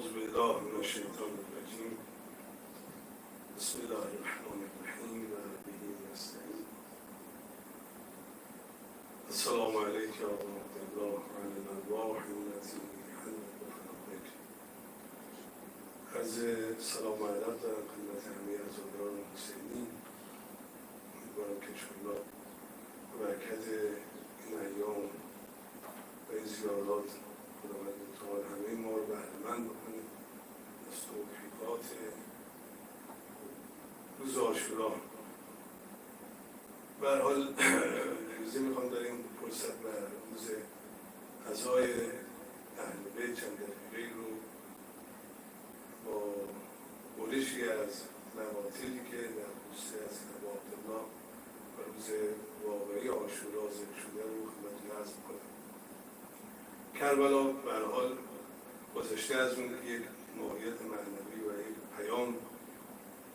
أعوذ بالله من الشيطان الرجيم. بسم الله الرحمن الرحيم وبه نستعين. السلام عليك يا عبد الله وعلى الأرواح التي حلت بفنائك. عرض سلام ادب دارم خدمت همه عزاداران حسینی. امیدوارم که انشاءالله برکت این ایام و این زیارات خداوند متعال همه ما رو بهره‌مند بکنه از توفیقات روز عاشورا. به هر حال امروزه میخوام در این فرصت و روز عزای اهل بیت چند دقیقه‌ای رو با برشی از مواطنی که در خصوص از ابا عبدالله و روز واقعی عاشورا ذکر شده رو خدمتتون عرض می‌کنم. کربلا به هر حال گذشته از اون که یک ماهیت معنوی و یک پیام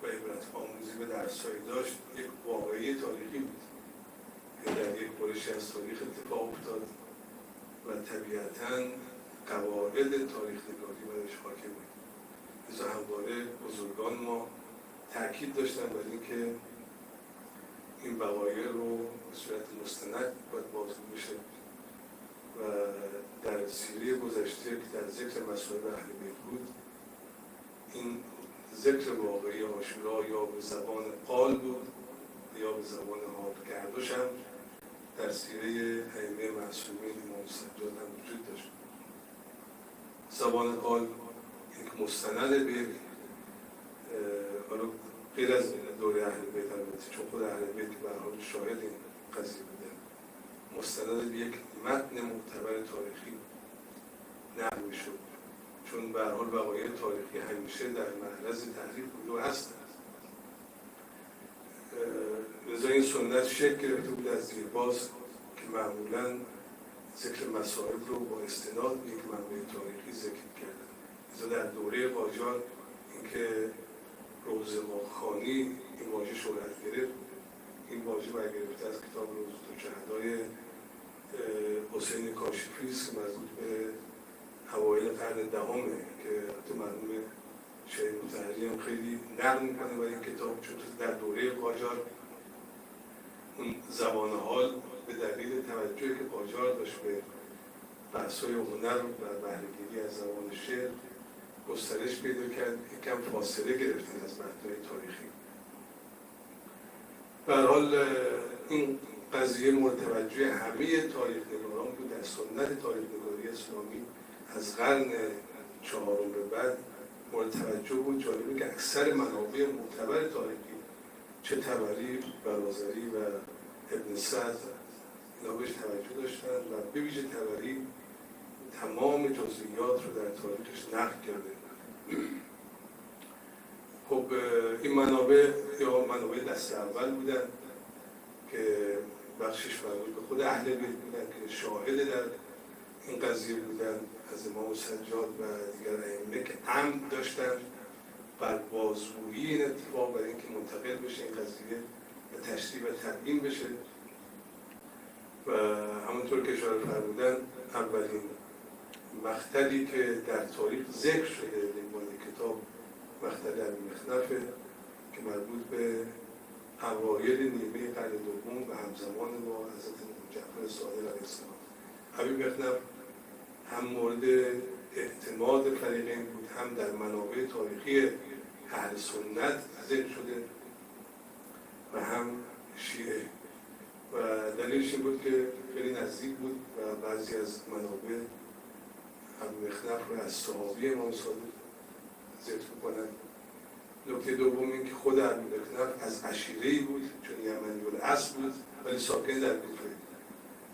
و عبرت آموزی به درس‌هایی داشت، یک واقعی تاریخی بود که در یک برشی از تاریخ اتفاق افتاد و طبیعتاً قواعد تاریخ نگاری برش حاکم بود. لذا همواره بزرگان ما تاکید داشتن بر اینکه این وقایع رو به صورت مستند باید بازگو بشه و در سیره گذشته که در ذکر مصائب اهل بیت بود، این ذکر واقعی عاشورا یا به زبان قال بود یا به زبان حال گردش هم در سیره ائمه معصومین امام سجاد هم وجود داشت. زبان قال یک مستند به حالا غیر از دوره اهل بیت البته، چون خود اهل بیت به هر حال شاهد این قضیه بودن، مستند به یک متن معتبر تاریخی نقل شد، چون به هر حال وقایع تاریخی همیشه در معرض تحریف بود و هست. لذا این سنت شکل گرفته بود از دیرباز که معمولاً ذکر مصائب رو با استناد به یک منبع تاریخی ذکر کردن. لذا در دوره قاجار اینکه روزماخوانی این واژه شهرت گرفت، این واژه برگرفته از کتاب روزة الشهدای حسین کاشفی است که مربوط به اوایل قرن دهمه که البته مرحوم شیخ مطهری هم خیلی نقل میکنه برای این کتاب، چون در دوره قاجار اون زبان حال به دلیل توجهی که قاجار داشت به بحث‌های هنر و بهره‌گیری از زبان شعر گسترش پیدا کرد، یکم فاصله گرفتن از متن‌های تاریخی. به هر حال این قضیه مورد توجه همه تاریخ نگاران بود. در سنت تاریخ نگاری اسلامی از قرن چهارم به بعد مورد توجه بود. جالبه که اکثر منابع معتبر تاریخی، چه طبری، برازری و ابن سعد، اینا بهش توجه داشتن و به ویژه طبری تمام جزئیات رو در تاریخش نقل کرده. خب این منابع یا منابع دست اول بودن که بخشش مربوط به خود اهل بیت بودن که شاهد در این قضیه بودن، از امام سجاد و دیگر ائمه که عمد داشتن بر بازگویی این اتفاق، برای اینکه منتقل بشه این قضیه و تشریح و تبیین بشه. و همونطور که اشاره فرمودن، اولین مقتلی که در تاریخ ذکر شده در کتاب مقتل ابی مخنفه که مربوط به اوایل نیمه قرن دوم و همزمان با حضرت جعفر صادق علیه السلام. ابی مخنف هم مورد اعتماد فریقین بود، هم در منابع تاریخی اهل سنت ذکر شده و هم شیعه، و دلیلش این بود که خیلی نزدیک بود و بعضی از منابع ابی مخنف رو از صحابی امام صادق ذکر می‌کنند. نکته دوم این که خود ابی مخنف از عشیره‌ای بود، چون یمنی الاصل بود ولی ساکن در کوفه.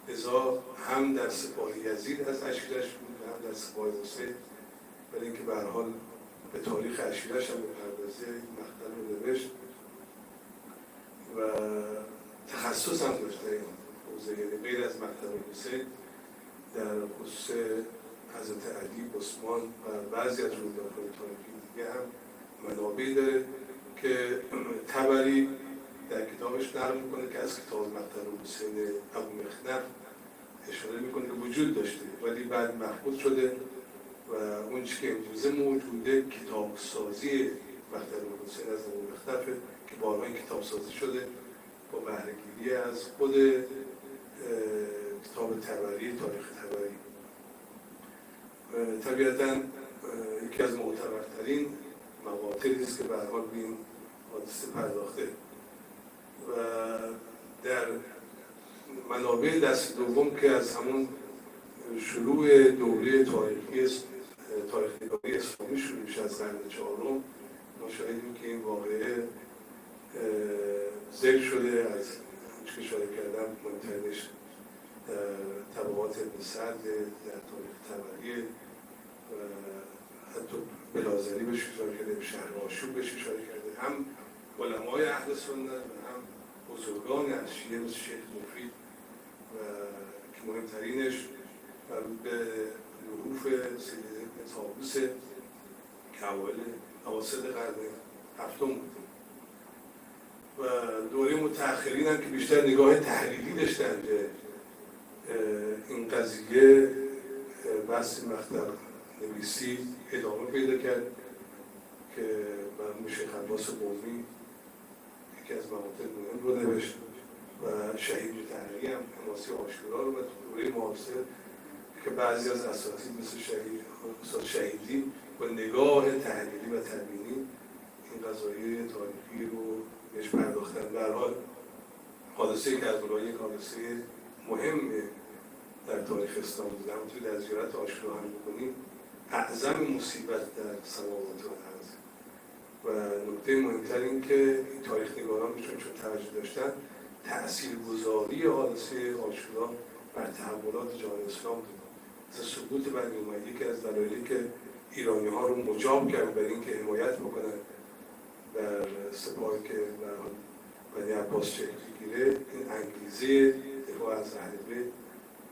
لذا هم در سپاه یزید از عشیره‌اش بود و هم در سپاه حسین، ولی اینکه به هر حال به تاریخ عشیره‌اش هم بپردازه مقتل رو نوشت و تخصص هم داشته این حوزه، یعنی غیر از مقتل حسین در خصوص حضرت علی، عثمان و بعضی از رویدادهای تاریخی دیگه هم منابعی داره که طبری در کتابش نقل میکنه که از کتاب مقتل حسین ابو مخنف اشاره میکنه که وجود داشته ولی بعد مفقود شده و و اون چی که امروزه موجوده کتابسازی مکتب حسین از مختلفه که بارها این کتابسازی شده با بهره‌گیری از خود کتاب طبری، تاریخ طبری. طبیعتاً یکی از معتبرترین مقاطعی است که به هر حال به این حادثه پرداخته و در منابع دست دوم که از همون شروع دوره تاریخ‌نگاری اسلامی شروع میشه از قرن چهارم ما شاهدیم که این واقعه ذکر شده از اونچه که اشاره کردم مهمترینش در طبقات ابن سعد در تاریخ طبری و حتی بلازری بهش اشاره کرده، به شهر آشوب بهش اشاره کرده، هم علمای اهل سنت و هم بزرگان از شیعه مثل شیخ مفید و که مهمترینش به لحوف سید ابن طاووس که اواسط قرن هفتم بود و دوره متأخرین هم که بیشتر نگاه تحلیلی داشتن که این قضیه بحث مختر نویسی ادامه پیدا کرد که مرحوم شیخ عباس قمی یکی از مقاطع مهم رو نوشت و شهید طحنوی هم حماسی عاشورا رو و دوره معاصر که بعضی از اساتید مثل استاد شهیدی با نگاه تحلیلی و تبیینی این قضایای تاریخی رو بهش پرداختن. به هر حال حادثه کربلا یک حادثه مهمه در تاریخ اسلام بوده. همونطور در زیارت عاشورا هم می‌کنیم اعظم مصیبت در سماوات و الارض و نکته مهمتر این که این تاریخ نگاران چون توجه داشتن تأثیرگذاری حادثه عاشورا بر تحولات جهان اسلام بود. مثل سقوط بنی امیه که از دلایلی که ایرانی‌ها رو مجاب کرد برای اینکه حمایت بکنن در سپاهی که بنی عباس شکل گیره، این انگیزه دفاع از اهل بیت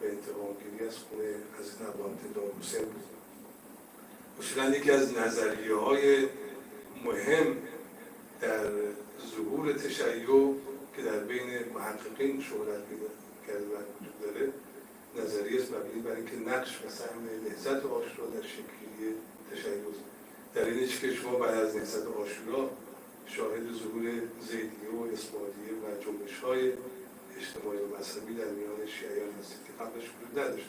و انتقام‌گیری از خون حضرت عبدالله حسین بود. اصولاً یکی از نظریه‌های مهم در ظهور تشیع که در بین محققین شهرت پیدا کرده و وجود داره نظریه است مبنی بر اینکه نقش و سهم نهضت عاشورا در شکل‌گیری تشیع است. در این که شما بعد از نهضت عاشورا شاهد ظهور زیدیه و اسماعیلیه و جنبش‌های اجتماعی و مذهبی در میان شیعیان هستید که قبلش وجود نداشت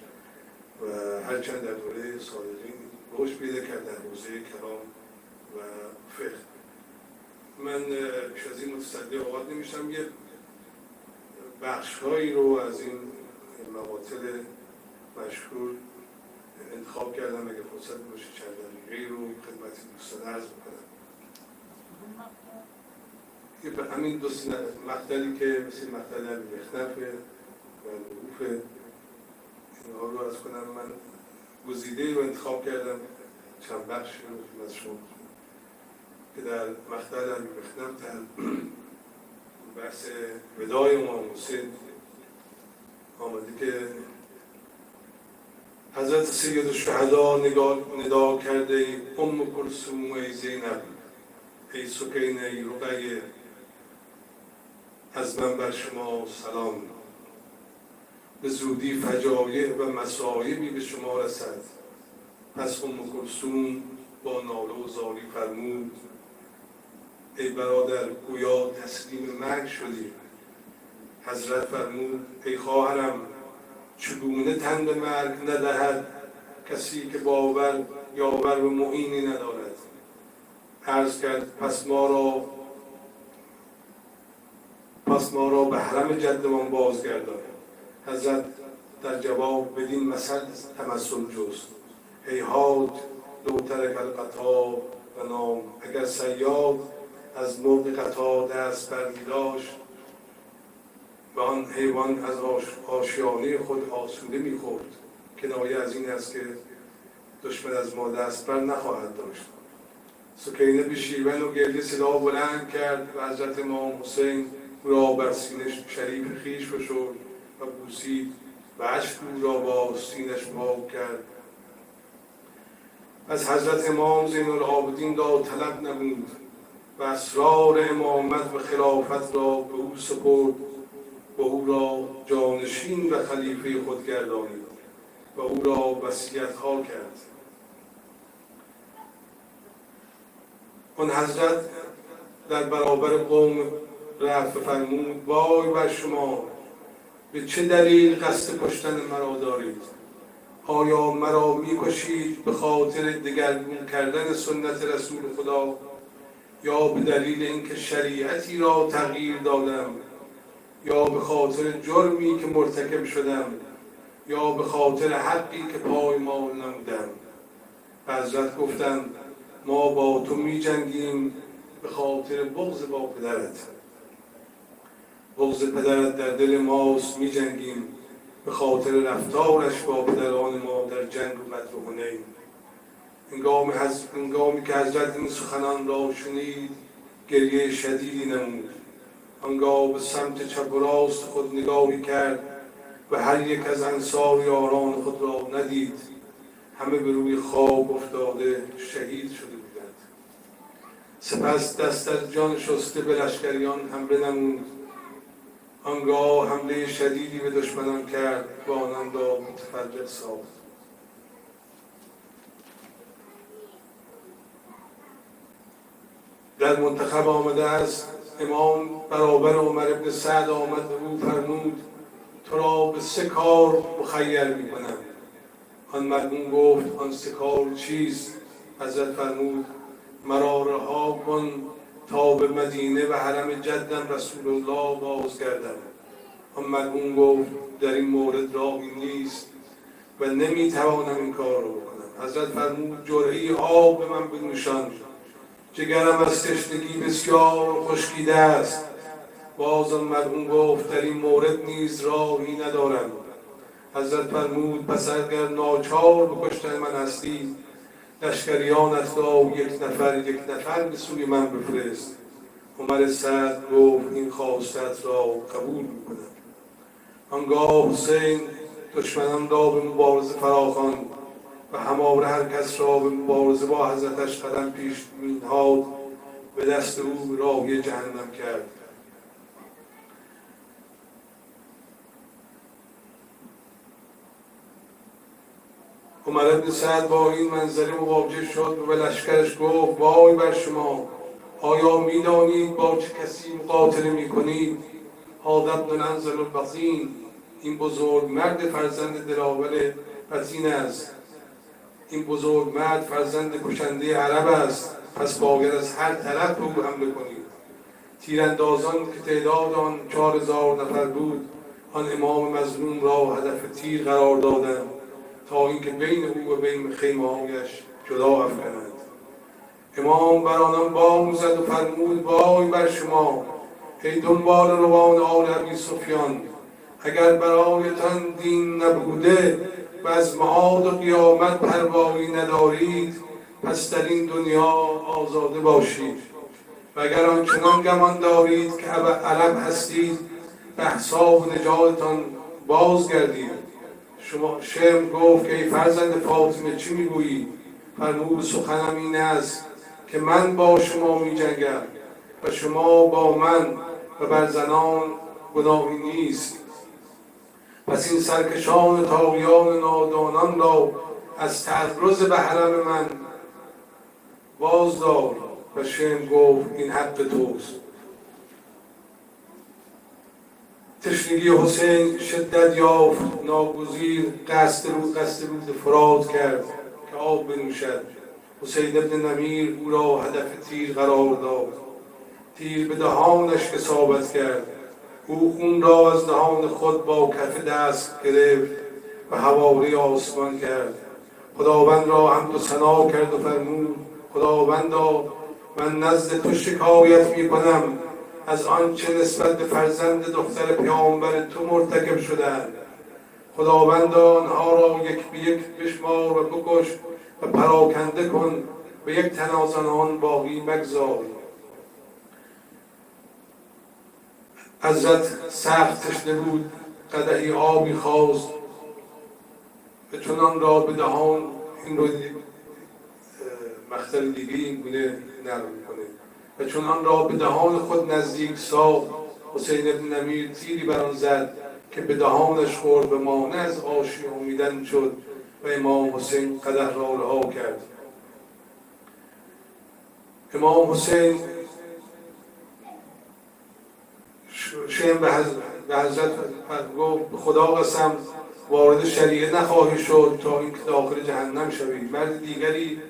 و هرچند در دوره صادقین رشد پیدا کرد در حوزه کلام و فقه. من بیش از این متصدی اوقات نمیشم یه بخش‌هایی رو از این مقاطع مشهور انتخاب کردم اگه فرصت باشه چند دقیقه‌ای رو خدمت دوستان عرض بکنم. یه همین دو مقطعی که مثل مقطع نبی مخنفه و لحوف اینها رو عرض کنم. من گزیده‌ای رو انتخاب کردم چند بخش رو خدمت شما که در مقطع نبی مخنف در بحث وداع امام حسین آمده که حضرت سید الشهدا ندا کرده ای ام کلثوم ای زینب ای سکینه ای رقیه از من بر شما سلام. به زودی فجایع و مصایبی به شما رسد. پس ام کلثوم با ناله و زاری فرمود ای برادر گویا تسلیم مرگ شدی. حضرت فرمود ای خواهرم چگونه تن به مرگ ندهد کسی که باور یاور و معینی ندارد. عرض کرد پس ما را به حرم جدمان بازگردان. حضرت در جواب بدین مثل تمثل جست هیهات لو ترک القطاع و نام. اگر صیاد از مرغ قطاع دست برمی داشت و آن حیوان از آشیانه خود آسوده می‌خورد، کنایه از این است که دشمن از ما دست بر نخواهد داشت. سکینه به شیون و گریه صدا بلند کرد و حضرت امام حسین را بر سینه شریف خویش فشرد و بوسید و اشک او را با سینش پاک کرد. از حضرت امام زین العابدین را طلب نمود و اسرار امامت و خلافت را به او سپرد و او را جانشین و خلیفه خود گردانید و او را وصیت‌ها کرد. آن حضرت در برابر قوم رفت فرمود وای بر شما، به چه دلیل قصد کشتن مرا دارید؟ آیا مرا می‌کشید به خاطر دگرگون کردن سنت رسول خدا، یا به دلیل اینکه شریعتی را تغییر دادم، یا به خاطر جرمی که مرتکب شدم، یا به خاطر حقی که پایمال نمودم؟ حضرت گفتند ما با تو می جنگیم به خاطر بغض با پدرت. بغض پدرت در دل ماست، می جنگیم به خاطر رفتارش با پدران ما در جنگ و بدر و حنین. هنگامی که حضرت این سخنان را شنید گریه شدیدی نمود. آنگاه به سمت چپ و راست خود نگاهی کرد و هر یک از انصار یاران خود را ندید. همه به روی خواب افتاده شهید شده بودند. سپس دست از جان شسته به لشکریان حمله نمود. آنگاه حمله شدیدی به دشمنان کرد و آنان را متفرق ساخت. در منتخب آمده است امام برابر عمر بن سعد آمد و او فرمود تو را به 3 کار مخیر می‌کنم. آن مرحوم گفت آن 3 کار چیست؟ حضرت فرمود مرا رها کن تا به مدینه و حرم جدم رسول الله بازگردم. آن مرحوم گفت در این مورد راهی نیست و نمیتوانم این کار را بکنم. حضرت فرمود جرعه‌ای آب به من بنوشان، جگرم از تشنگی بسیار خشکیده است. باز آن مرحوم گفت در این مورد نیز راهی ندارم. حضرت فرمود پس اگر ناچار به کشتن من هستی لشکریانت را یک نفر به سوی من بفرست. عمر سعد گفت این خواستت را قبول میکنم. آنگاه حسین دشمنان را به مبارزه فراخواند و همواره هر کس را به مبارزه با حضرتش قدم پیش نهاد به دست او راهی جهنم کرد. عمر بن سعد با این منظره مواجه شد و به لشکرش گفت وای بر شما، آیا میدانید با چه کسی مقاتله میکنید؟ هذا ابن انزل البطین، این بزرگ مرد فرزند دلاور بطین است. این بزرگ مرد فرزند کشنده عرب است. پس باید از هر طرف به او حمله کنید. تیراندازان که تعداد آن 4000 نفر بود آن امام مظلوم را هدف تیر قرار دادند تا اینکه بین او و بین خیمه‌هایش جدا افکنند. امام بر آنان بانگ زد و فرمود وای بر شما، ای دنبال روان آل ابی سفیان، اگر برایتان دین نبوده و از معاد و قیامت پروایی ندارید پس در این دنیا آزاده باشید و اگر آنچنان گمان دارید که علم هستید به حساب نجاتتان بازگردید. شمر گفت که ای فرزند فاطمه چی میگویی؟ فرمود سخنم این است که من با شما می جنگم و شما با من و بر زنان گناهی نیست. پس این سرکشان طاغیان نادانان را از تعرض به حرم من بازدار. و شمر گفت این حق توست. تشنگی حسین شدت یافت، ناگزیر قصد رود فرات کرد که آب بنوشد. حسین ابن نمیر او را هدف تیر قرار داد. تیر به دهانش اصابت کرد. او خون را از دهان خود با کف دست گرفت و حوالی آسمان کرد. خداوند را حمد و ثنا کرد و فرمود خداوندا من نزد تو شکایت می کنم از آنچه نسبت به فرزند دختر پیامبر تو مرتکب شدند. خداوندا آنها را یک به یک بشمار و بکش و پراکنده کن و یک تن از آنان باقی مگذار. حضرت سخت تشنه بود، قدحی آبی خواست و چون آن را به دهان، این رو مقتل دیگه این گونه نرم میکنه، و چون آن را به دهان خود نزدیک ساخت حسین ابن نمیر تیری بر آن زد که به دهانش خورد و مانع از آشامیدن شد و امام حسین قدح را رها کرد. امام حسین شیم به حضرت گفت به خدا قسم وارد شریعه نخواهی شد تا اینکه داخل جهنم شوی. مرد دیگری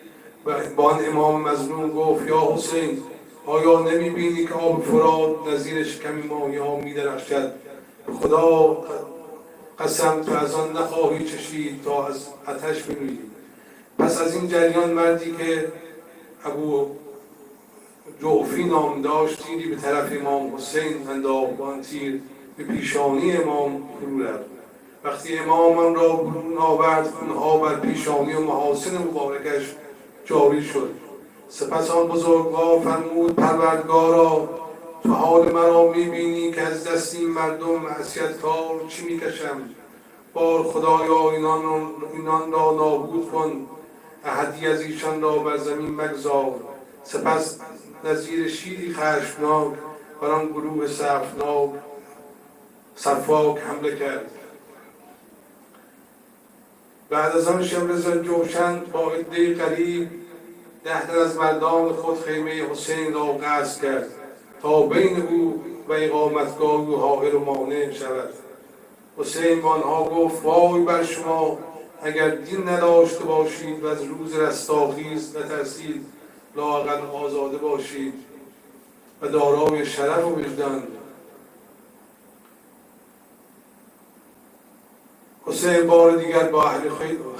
با آن امام مظلوم گفت یا حسین آیا نمیبینی که آب فرات نظیر شکم ماهی‌ها میدرخشد؟ به خدا قسم تو از آن نخواهی چشید تا از آتش بمیری. پس از این جریان مردی که ابو جعفی نام داشت تیری به طرف امام حسین انداخت و آن تیر به پیشانی امام فرو رفت. وقتی امام آن را برون آورد خونها بر پیشانی و محاسن مبارکش جاری شد. سپس آن بزرگوار فرمود پروردگارا تو حال مرا میبینی که از دست این مردم معصیتکار چی میکشم. بار خدایا اینان را نابود کن، احدی از ایشان را بر زمین مگذار. سپس نظیر شیری خشمناک بر آن گروه صفاک حمله کرد. بعد از آن شمر جوشن با عده قریب 10 تن از مردان خود خیمه حسین را قصد کرد تا بین او و اقامتگاه او حائل و مانع شود. حسین با آنها گفت وای بر شما اگر دین نداشته باشید و از روز رستاخیز نترسید، لااقل آزاده باشید و دارای شرف و وجدان. حسین بار دیگر با اهل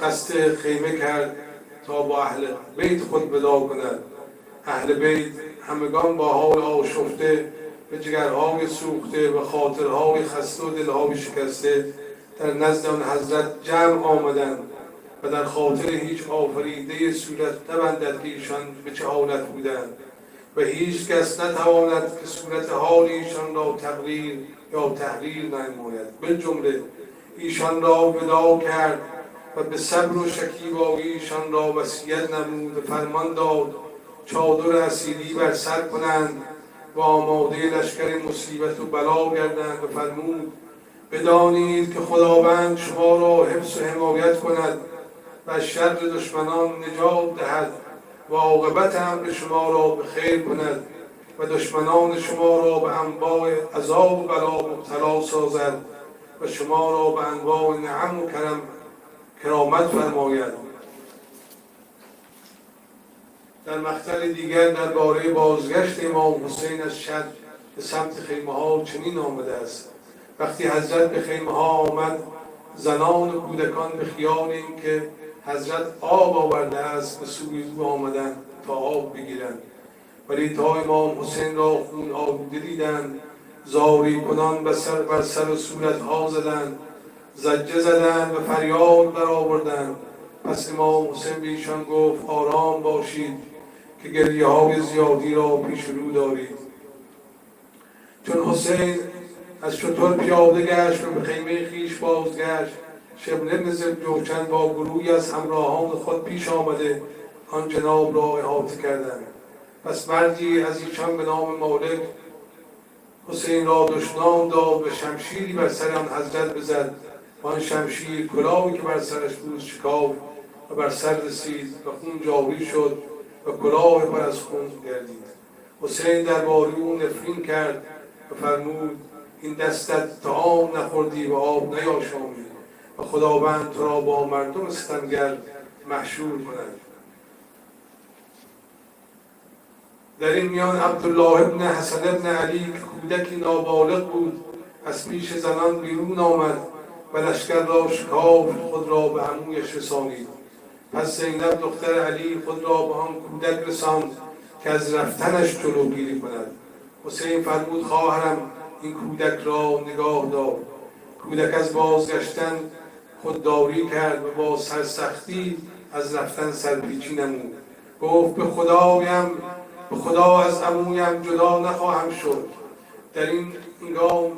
قصد خیمه کرد تا با اهل بیت خود ودا کند. اهل بیت همگان با حال آشفته به جگرهای سوخته و خاطرهای خسته و دلهای شکسته در نزد آن حضرت جمع آمدند و در خاطر هیچ آفریده صورت نبندد که ایشان به چه حالت بودند و هیچ کس نتواند که صورت حال ایشان را تقریر یا تحریر نماید. به جمله ایشان را ودا کرد و به صبر و شکیبایی ایشان را وصیت نمود و فرمان داد چادر اسیری بر سر کنند و آماده لشکر مصیبت و بلا گردند و فرمود بدانید که خداوند شما را حفظ و حمایت کند و از شر دشمنان نجات دهد و عاقبت امر شما را به خیر کند و دشمنان شما را به انواع عذاب و بلا مبتلا سازد و شما را به انواع نعم و کرامت فرماید. در مقطع دیگر درباره بازگشت امام حسین از شد به سمت خیمه ها چنین آمده است: وقتی حضرت به خیمه ها آمد زنان و کودکان به خیال اینکه حضرت آب آورده است به سوی او آمدند تا آب بگیرند، ولی تا امام حسین را خون آلوده دیدند زاری کنان بر سر و صورت ها زدند، زجه زدند و فریاد برآوردند. پس امام حسین به ایشان گفت آرام باشید که گریه های زیادی را پیش رو دارید. چون حسین از شتر پیاده گشت و به خیمه خویش بازگشت، شبل بن ذوالجوشن با گروهی از همراهان خود پیش آمده آن جناب را احاطه کردند. پس مردی از ایشان به نام مالک حسین را دشنام داد و شمشیری بر سر آن حضرت بزد و آن شمشیر کلاهی که بر سرش بود شکافت و بر سر رسید و خون جاری شد و کلاه پر از خون گردید. حسین درباره او نفرین کرد و فرمود این دستت طعام نخوردی و آب نیاشامی و خداوند تو را با مردم ستمگر محشور کند. در این میان عبدالله ابن حسن ابن علی که کودکی نابالغ بود از پیش زنان بیرون آمد و لشکر را شکافت، خود را به عمویش رسانید. پس زینب دختر علی خود را به آن کودک رساند که از رفتنش جلوگیری کند. حسین فرمود خواهرم این کودک را نگاه دار. کودک از بازگشتن خودداری کرد و با سرسختی از رفتن سرپیچی نمود. گفت به خدا از عمویم جدا نخواهم شد. در این هنگام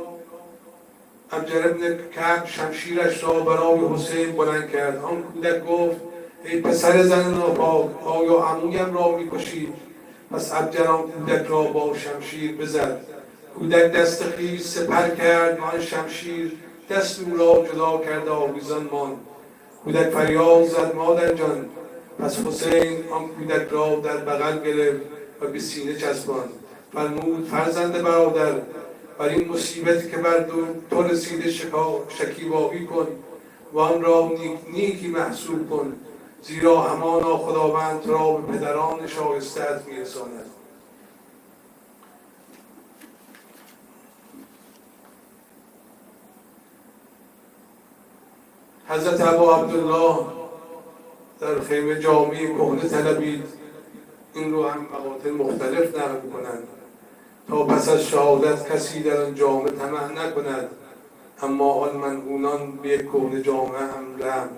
ابجر ابن کعب شمشیرش را برای حسین بلند کرد. آن کودک گفت ای پسر زن ناپاک، آیا عمویم را می‌کشی؟ پس ابجر آن کودک را با شمشیر بزد. کودک دست خویش سپر کرد و آن شمشیر دست او را جدا کرد و آویزان ماند. کودک فریاد زد مادر جان. پس حسین آن کودک را در بغل گرفت و به سینه چسبان. فرمود فرزند برادر، بر این مصیبتی که بر تو رسیده شکیبایی کن و آن را نیکی محسوب کن، زیرا همانا خداوند تو را به پدران شایسته‌ات می‌رساند. حضرت ابا عبدالله در خیمه جامعه کهنه طلبید. این رو هم مقاطع مختلف نقل می‌کنند تا پس از شهادت کسی در آن جامعه طمع نکند، اما آن منعونان به یک کهنه جامعه هم رحم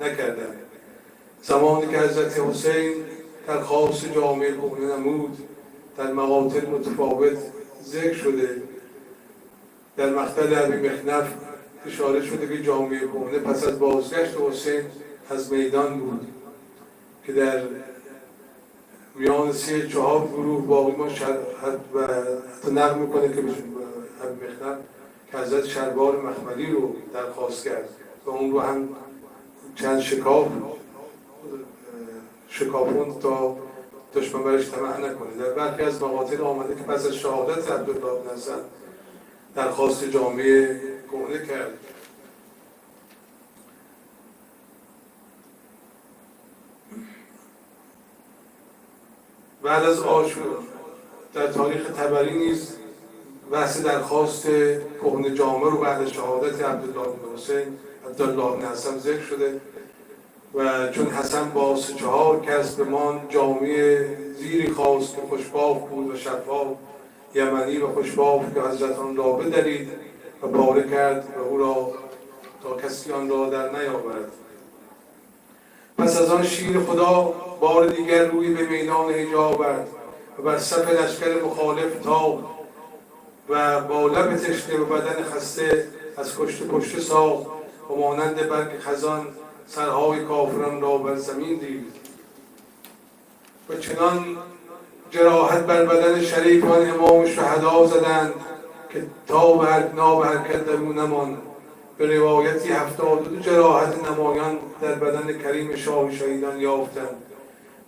نکردند. زمانی که حضرت حسین درخواست جامعه کهنه نمود، در مقاطع متفاوت ذکر شده. در مقتل ابی مخنف اشاره شده که جامعه کهنه پس از بازگشت حسین از میدان بود که در میان 3-4 گروه باقی ما و حتی نقل میکنه که ابی مخنف که حضرت شلوار مخملی رو درخواست کرد و اون رو هم چند شکافوند تا دشمن برش طمع نکنه. در برخی از مقاطع آمده که پس از شهادت عبدالله بن حسن درخواست جامعه کهنه کرد. بعد از عاشورا در تاریخ طبری نیز بحث درخواست کهنه جامعه رو بعد از شهادت عبدالله بن حسین عبدالله بن حسن ذکر شده و چون حسن با 3-4 کس به ما جامعه زیری خواست که خوشباف بود و شفاف، یمنی و خوشباف که حضرت آن را بدرید و پاره کرد و او را تا کسی آن را در نیاورد. پس از آن شیر خدا بار دیگر روی به میدان هجا آورد و بر صف لشکر مخالف تاخت و با لب تشنه و بدن خسته از پشت ساخت و مانند برگ خزان سرهای کافران را بر زمین دید و چنان جراحت بر بدن شریفان امام شهدا زدند که تا به حرکت در او نماند. به روایتی 72 جراحت نمایان در بدن کریم شاه شهیدان یافتند.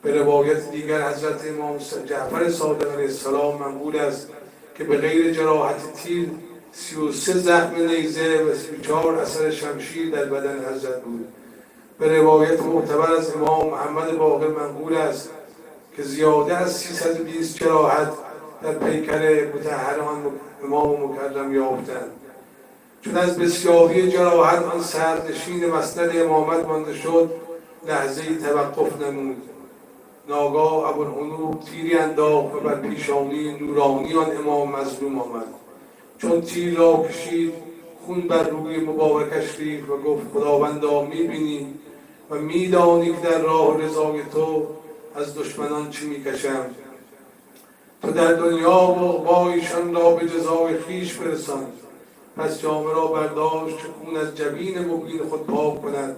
به روایت دیگر حضرت امام جعفر صادق علیه السلام منقول است که به غیر جراحت تیر 33 زخم نیزه و 34 اثر شمشیر در بدن حضرت بود. به روایت معتبر از امام محمد باقر منقول است که زیاده از 320 جراحت در پیکر مطهر آن امام مکرم یافتند. چون از بسیاری جراحت آن سرنشین مسند امامت مانده شد، لحظه‌ای توقف نمود. ناگاه ابوالحنوف تیری انداخت و بر پیشانی نورانی آن امام مظلوم آمد. چون تیر را کشید، خون بر روی مبارکش ریخت و گفت خداوندا میبینی و میدانی که در راه رضای تو از دشمنان چی میکشم. تو در دنیا با ایشان را به جزای خویش برسان. پس جامه را برداشت که خون از جبین مبین خود پاک کند.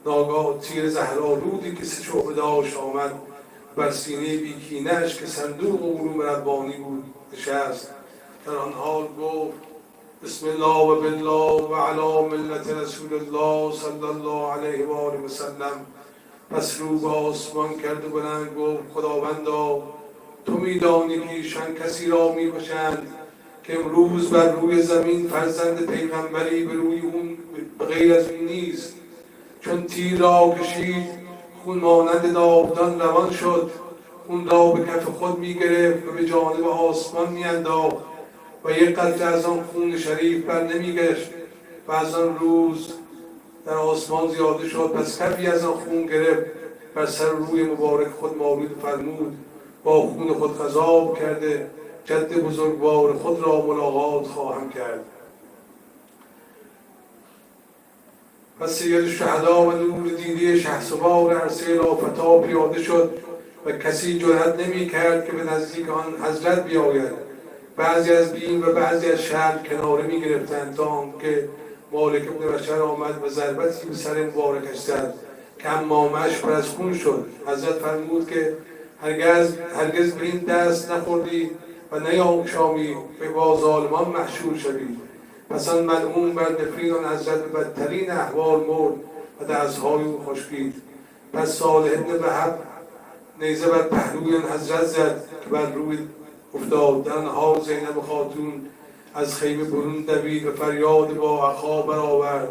ناگاه تیر زهرآلودی که 3 شعبه داشت آمد بر سینه بیکینه‌اش که صندوق علوم ربانی بود نشست. در آن حال گفت بسم الله و بالله و علی ملت رسول الله صلی الله علیه و آله و سلم. پس رو به آسمان کرد و بلند گفت خداوندا تو میدانی که ایشان کسی را میکشند که امروز بر روی زمین فرزند پیغمبری به روی اون به غیر از اون نیست. چون تیر را کشید، خون مانند ناودان روان شد. خون را به کف خود میگرفت و به جانب آسمان میانداخت و یک قطره از آن خون شریف بر نمیگشت و از آن روز در آسمان زیاده شد. پس کفی از آن خون گرفت، بر سر روی مبارک خود مولود فرمود با خون خود غذاب کرده جد بزرگوار خود را ملاقات خواهم کرد. پس سید شهدا و نور دیده شهسوار عرصه لافتا پیاده شد و کسی جرأت نمی کرد که به نزدیک آن حضرت بیاید. بعضی از بیم و بعضی از شهر کناره می گرفتند تا آنکه مالک ابن بشر آمد و ضربتی به سر مبارکش زد که امامش پر از خون شد. حضرت فرمود که هرگز به این دست نخوردی و نیاشامی به با ظالمان محشور شوید. پس آن ملعون بر نفرین آن حضرت به بدترین احوال مرد و دستهای او خشکید. پس صالح ابن وهب نیزه بر پهلوی حضرت زد که بر روی افتاد. در آن حال زینب خاتون از خیمه برون دوید و فریاد با اخا برآورد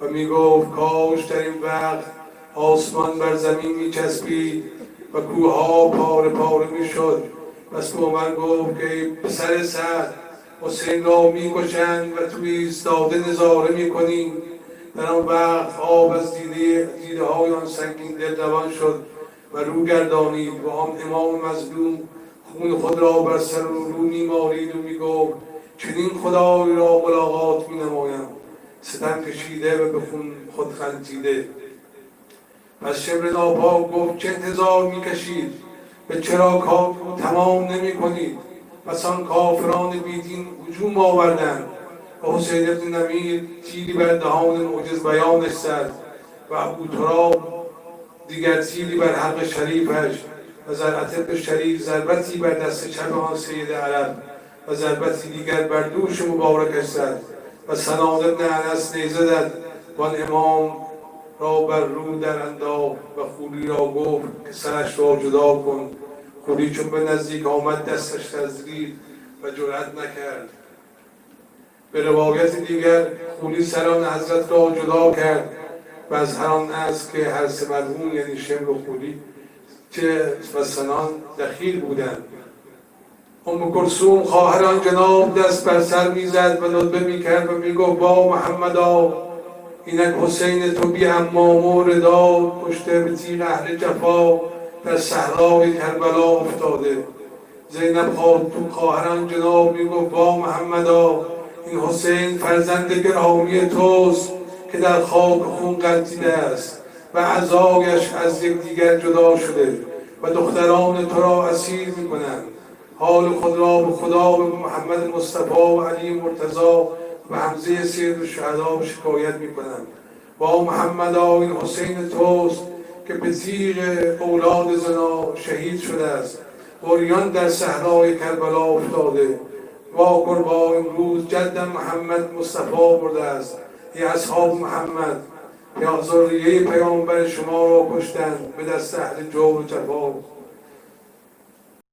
و میگفت کاش در این وقت آسمان بر زمین میچسبید و کوهها پاره پاره میشد. پس به عمر گفت که پسر سعد، حسین را میکشند و توی ایستاده نظاره میکنی. در آن وقت آب از دیده های آن سنگین دل روان شد و رو گردانید و آن امام مظلوم خون خود را بر سر و رو میمالید و میگفت چنین خدای را ملاقات مینمایم، ستم کشیده و به خون خود خلطیده. پس شبر ناپاک گفت چه انتظار میکشید؟ به چرا کار تمام نمی کنید؟ پس آن کافران بیدین هجوم آوردند و حسین بن نمیر تیری بر دهان معجز بیانش زد و ابو تراب دیگر تیری بر حلق شریفش و زرعت شریف ضربتی بر دست چپ آن سید عرب و ضربتی دیگر بر دوش مبارکش زد و سنان بن انس نیزه زد و آن امام را بر رو در انداخت و خولی را گفت که سرش را جدا کن. خولی چون به نزدیک آمد دستش تزدید و جرأت نکرد. به روایت دیگر خولی سران حضرت را جدا کرد و از هر آن است که هر سه مرحوم یعنی شمر و خولی که و سنان دخیل بودند. ام کلثوم خواهر آن جناب دست بر سر میزد و ندبه میکرد و میگفت با محمدا، اینک حسین تو بی عمامه و ردا کشته به تیغ اهل جفا در صحرای کربلا افتاده. زینب خاتون خواهر آن جناب میگفت با محمدا، این حسین فرزند گرامی توست که در خاک خون غلطیده است و اعضایش از یکدیگر جدا شده و دختران تو را اسیر میکنند. حال خود را به خدا و به محمد مصطفی و علی مرتضی و حمزه سید الشهدا شکایت میکنند. با محمدا، این حسین توست که به تیغ اولاد زنا شهید شده است، عریان در صحرای کربلا افتاده. وا قربا، امروز جدم محمد مصطفی برده است. ای اصحاب محمد، یا ذریه پیامبر شما را کشتند به دست اهل جور و جفا.